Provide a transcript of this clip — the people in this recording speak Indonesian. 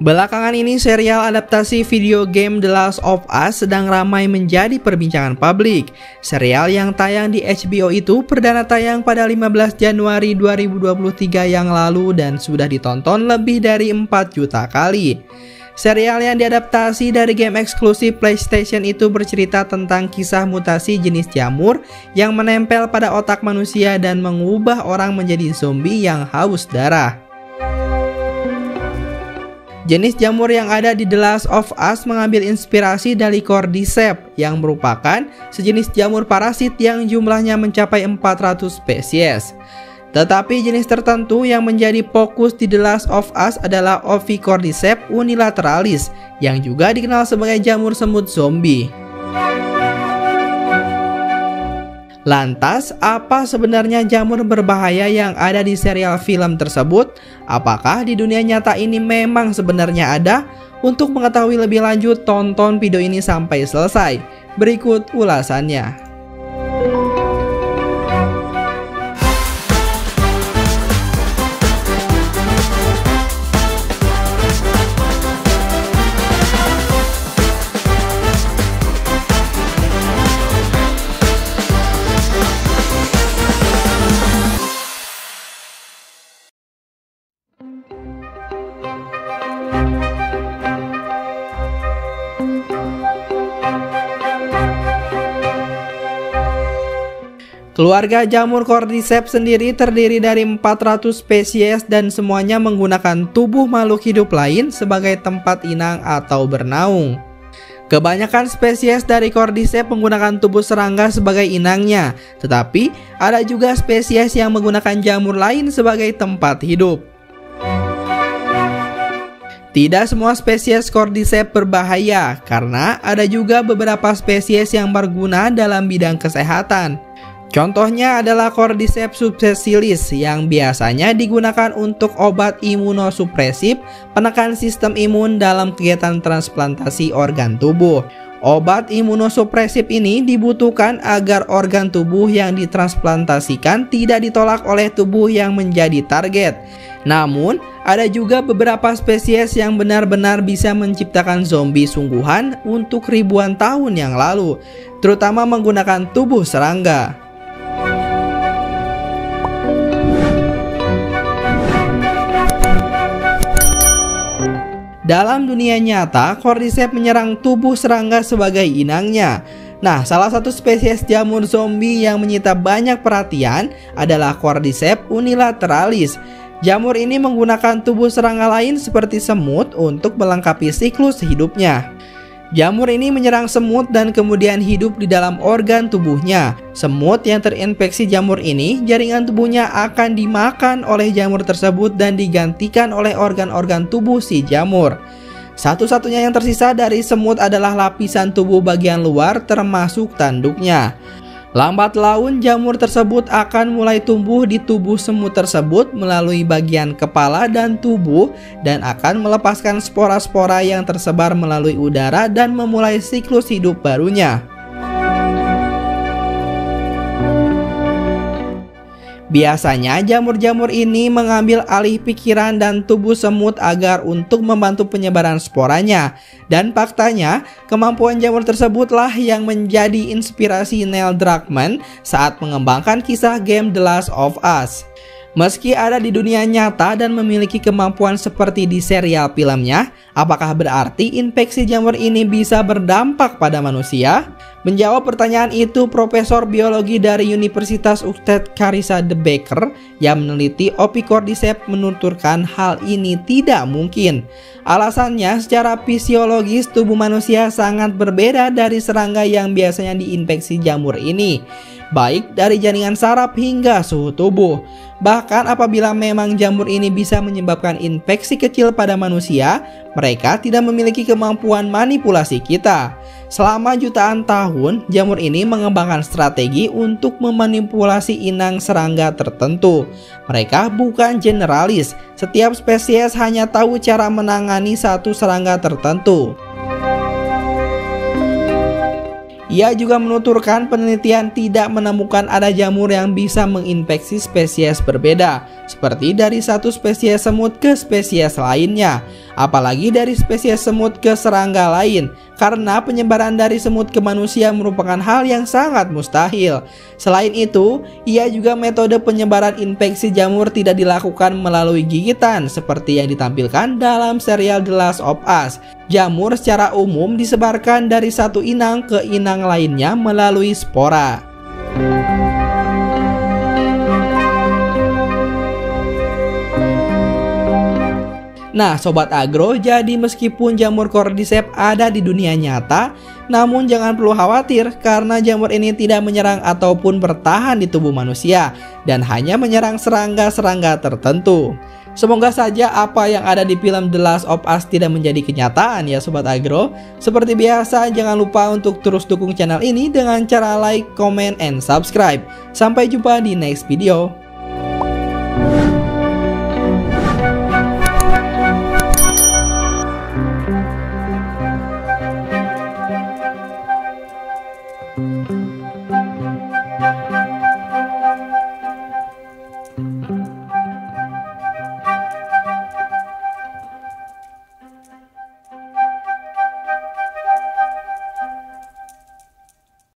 Belakangan ini serial adaptasi video game The Last of Us sedang ramai menjadi perbincangan publik. Serial yang tayang di HBO itu perdana tayang pada 15 Januari 2023 yang lalu dan sudah ditonton lebih dari 4 juta kali. Serial yang diadaptasi dari game eksklusif PlayStation itu bercerita tentang kisah mutasi jenis jamur yang menempel pada otak manusia dan mengubah orang menjadi zombie yang haus darah. Jenis jamur yang ada di The Last of Us mengambil inspirasi dari Cordyceps yang merupakan sejenis jamur parasit yang jumlahnya mencapai 400 spesies. Tetapi jenis tertentu yang menjadi fokus di The Last of Us adalah Ovicordyceps unilateralis yang juga dikenal sebagai jamur semut zombie. Lantas, apa sebenarnya jamur berbahaya yang ada di serial film tersebut? Apakah di dunia nyata ini memang sebenarnya ada? Untuk mengetahui lebih lanjut, tonton video ini sampai selesai. Berikut ulasannya. Keluarga jamur Cordyceps sendiri terdiri dari 400 spesies dan semuanya menggunakan tubuh makhluk hidup lain sebagai tempat inang atau bernaung. Kebanyakan spesies dari Cordyceps menggunakan tubuh serangga sebagai inangnya, tetapi ada juga spesies yang menggunakan jamur lain sebagai tempat hidup. Tidak semua spesies Cordyceps berbahaya, karena ada juga beberapa spesies yang berguna dalam bidang kesehatan. Contohnya adalah Cordyceps subsessilis yang biasanya digunakan untuk obat imunosupresif penekan sistem imun dalam kegiatan transplantasi organ tubuh. Obat imunosupresif ini dibutuhkan agar organ tubuh yang ditransplantasikan tidak ditolak oleh tubuh yang menjadi target. Namun, ada juga beberapa spesies yang benar-benar bisa menciptakan zombie sungguhan untuk ribuan tahun yang lalu, terutama menggunakan tubuh serangga. Dalam dunia nyata, Cordyceps menyerang tubuh serangga sebagai inangnya. Nah, salah satu spesies jamur zombie yang menyita banyak perhatian adalah Cordyceps unilateralis. Jamur ini menggunakan tubuh serangga lain seperti semut untuk melengkapi siklus hidupnya. Jamur ini menyerang semut dan kemudian hidup di dalam organ tubuhnya. Semut yang terinfeksi jamur ini, jaringan tubuhnya akan dimakan oleh jamur tersebut dan digantikan oleh organ-organ tubuh si jamur. Satu-satunya yang tersisa dari semut adalah lapisan tubuh bagian luar termasuk tanduknya. Lambat laun jamur tersebut akan mulai tumbuh di tubuh semut tersebut melalui bagian kepala dan tubuh dan akan melepaskan spora-spora yang tersebar melalui udara dan memulai siklus hidup barunya. Biasanya jamur-jamur ini mengambil alih pikiran dan tubuh semut agar untuk membantu penyebaran sporanya. Dan faktanya, kemampuan jamur tersebutlah yang menjadi inspirasi Neil Druckmann saat mengembangkan kisah game The Last of Us. Meski ada di dunia nyata dan memiliki kemampuan seperti di serial filmnya, apakah berarti infeksi jamur ini bisa berdampak pada manusia? Menjawab pertanyaan itu, Profesor Biologi dari Universitas Utrecht Carissa de Becker yang meneliti Ovicordyceps menuturkan hal ini tidak mungkin. Alasannya, secara fisiologis tubuh manusia sangat berbeda dari serangga yang biasanya diinfeksi jamur ini, baik dari jaringan saraf hingga suhu tubuh. Bahkan apabila memang jamur ini bisa menyebabkan infeksi kecil pada manusia, mereka tidak memiliki kemampuan manipulasi kita. Selama jutaan tahun, jamur ini mengembangkan strategi untuk memanipulasi inang serangga tertentu. Mereka bukan generalis, setiap spesies hanya tahu cara menangani satu serangga tertentu. Ia juga menuturkan penelitian tidak menemukan ada jamur yang bisa menginfeksi spesies berbeda, seperti dari satu spesies semut ke spesies lainnya, apalagi dari spesies semut ke serangga lain, karena penyebaran dari semut ke manusia merupakan hal yang sangat mustahil. Selain itu, ia juga metode penyebaran infeksi jamur tidak dilakukan melalui gigitan seperti yang ditampilkan dalam serial The Last of Us. Jamur secara umum disebarkan dari satu inang ke inang lainnya melalui spora. Nah Sobat Agro, jadi meskipun jamur Cordyceps ada di dunia nyata, namun jangan perlu khawatir karena jamur ini tidak menyerang ataupun bertahan di tubuh manusia dan hanya menyerang serangga-serangga tertentu. Semoga saja apa yang ada di film The Last of Us tidak menjadi kenyataan ya Sobat Agro. Seperti biasa, jangan lupa untuk terus dukung channel ini dengan cara like, comment, and subscribe. Sampai jumpa di next video.